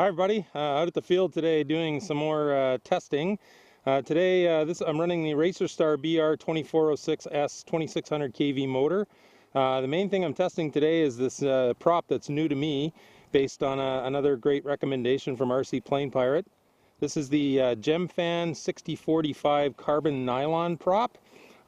Hi everybody, out at the field today doing some more testing. Today I'm running the Racerstar BR2406S 2600 kV motor. The main thing I'm testing today is this prop that's new to me based on another great recommendation from rcplanepirate. This is the Gemfan 6045 Carbon Nylon prop.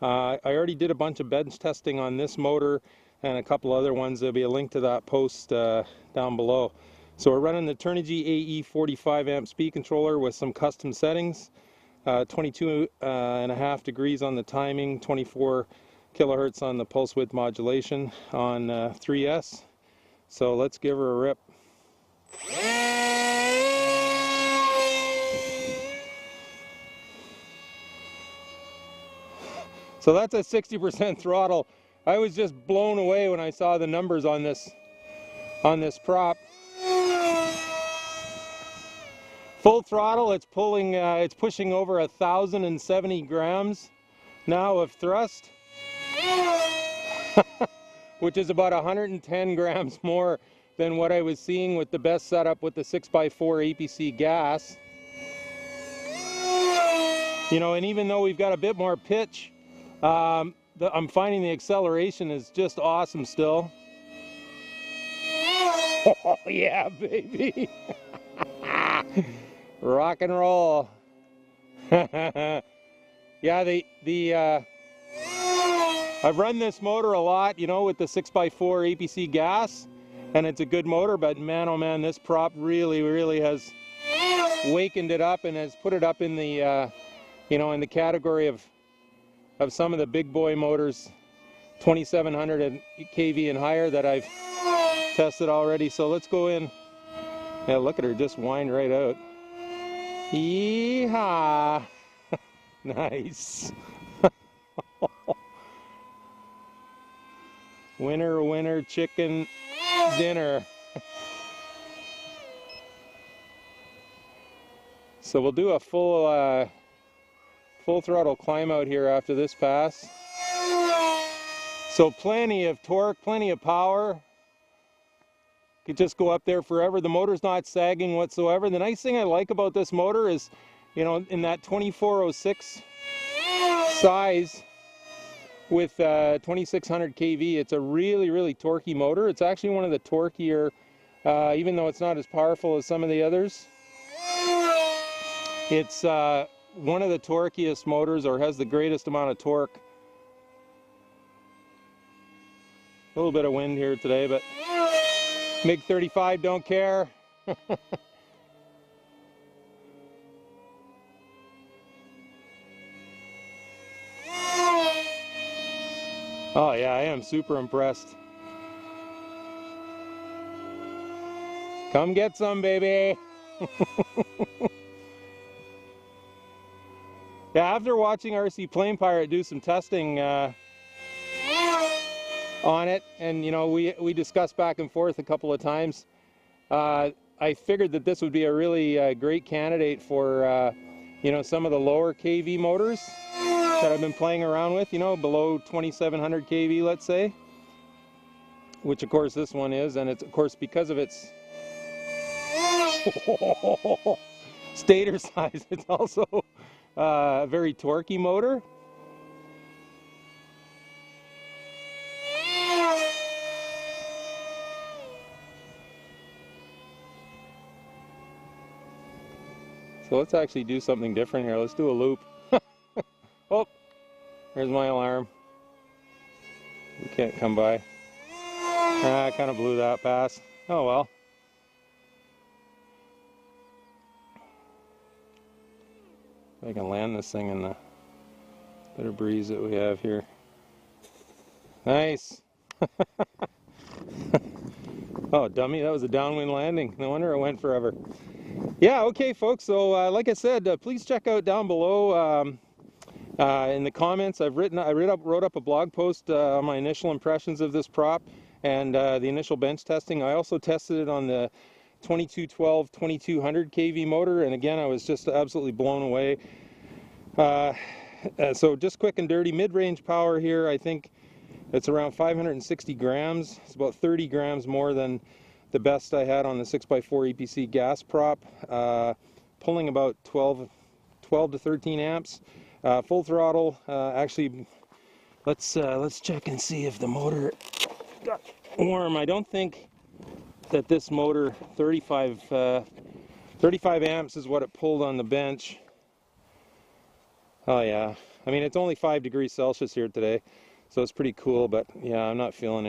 I already did a bunch of bench testing on this motor and a couple other ones. There'll be a link to that post down below. So we're running the Turnigy AE 45 amp speed controller with some custom settings, 22.5 degrees on the timing, 24 kilohertz on the pulse width modulation on 3S. So let's give her a rip. So that's a 60% throttle. I was just blown away when I saw the numbers on this prop. Full throttle, it's pulling, it's pushing over 1,070 grams now of thrust, which is about 110 grams more than what I was seeing with the best setup with the 6x4 APC gas. You know, and even though we've got a bit more pitch, I'm finding the acceleration is just awesome still. Oh yeah, baby. Rock and roll. Yeah, I've run this motor a lot, you know, with the 6x4 APC gas, and it's a good motor, but man, oh man, this prop really has wakened it up and has put it up in the, you know, in the category of some of the big boy motors, 2700 kV and higher that I've tested already. So let's go in. Yeah, look at her just wind right out. Yeehaw! Nice. Winner chicken dinner. So we'll do a full throttle climb out here after this pass. So plenty of torque, plenty of power. Could just go up there forever. The motor's not sagging whatsoever. The nice thing I like about this motor is, you know, in that 2406 size with 2600 kV, it's a really torquey motor. It's actually one of the torqueier, even though it's not as powerful as some of the others. It's one of the torqueiest motors, or has the greatest amount of torque. A little bit of wind here today, but MiG-35 don't care. Oh yeah, I am super impressed. Come get some, baby. Yeah, after watching rcplanepirate do some testing on it, and you know, we discussed back and forth a couple of times, I figured that this would be a really great candidate for you know, some of the lower kV motors that I've been playing around with, you know, below 2700 kV, let's say, which of course this one is, and it's of course because of its stator size, it's also a very torquey motor. So let's actually do something different here. Let's do a loop. Oh, there's my alarm. You can't come by. I kind of blew that pass. Oh well. If I can land this thing in the bit of breeze that we have here. Nice. Oh, dummy, that was a downwind landing. No wonder it went forever. Yeah, okay, folks. So, like I said, please check out down below in the comments. I wrote up a blog post on my initial impressions of this prop and the initial bench testing. I also tested it on the 2212 2200 kV motor, and again, I was just absolutely blown away. So, just quick and dirty, mid-range power here. I think it's around 560 grams. It's about 30 grams more than the best I had on the 6x4 EPC gas prop, pulling about 12 to 13 amps, full throttle. Actually, let's check and see if the motor got warm. I don't think that this motor 35 amps is what it pulled on the bench. Oh yeah, I mean it's only 5 degrees Celsius here today, so it's pretty cool. But yeah, I'm not feeling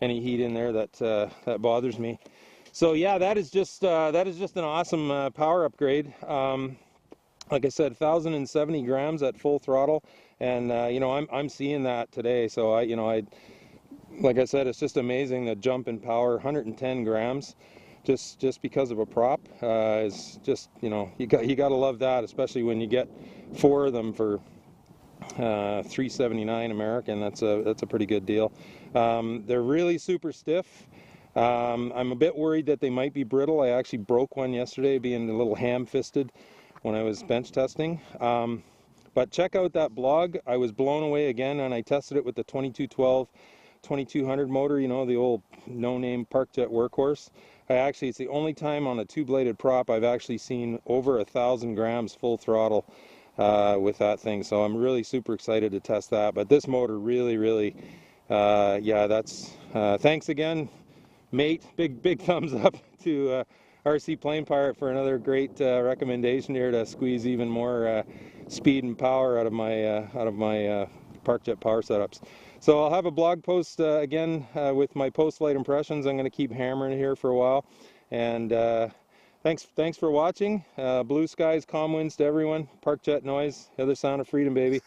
any heat in there that bothers me. So yeah, that is just an awesome power upgrade. Like I said, 1,070 grams at full throttle, and you know, I'm seeing that today. So like I said, it's just amazing the jump in power. 110 grams, just because of a prop, is just, you know, you got to love that, especially when you get 4 of them for $3.79 American. That's a pretty good deal. They're really super stiff. I'm a bit worried that they might be brittle. I actually broke one yesterday, being a little ham-fisted when I was bench testing. But check out that blog. I was blown away again, and I tested it with the 2212 2200 motor, you know, the old no-name ParkJet workhorse. It's the only time on a 2-bladed prop I've actually seen over 1,000 grams full throttle with that thing. So I'm really super excited to test that. But this motor really, yeah, that's thanks again, mate. Big thumbs up to RC Planepirate for another great recommendation here to squeeze even more speed and power out of my ParkJet power setups. So I'll have a blog post again with my post-flight impressions. I'm going to keep hammering it here for a while. And thanks for watching. Blue skies, calm winds to everyone. ParkJet noise, the other sound of freedom, baby.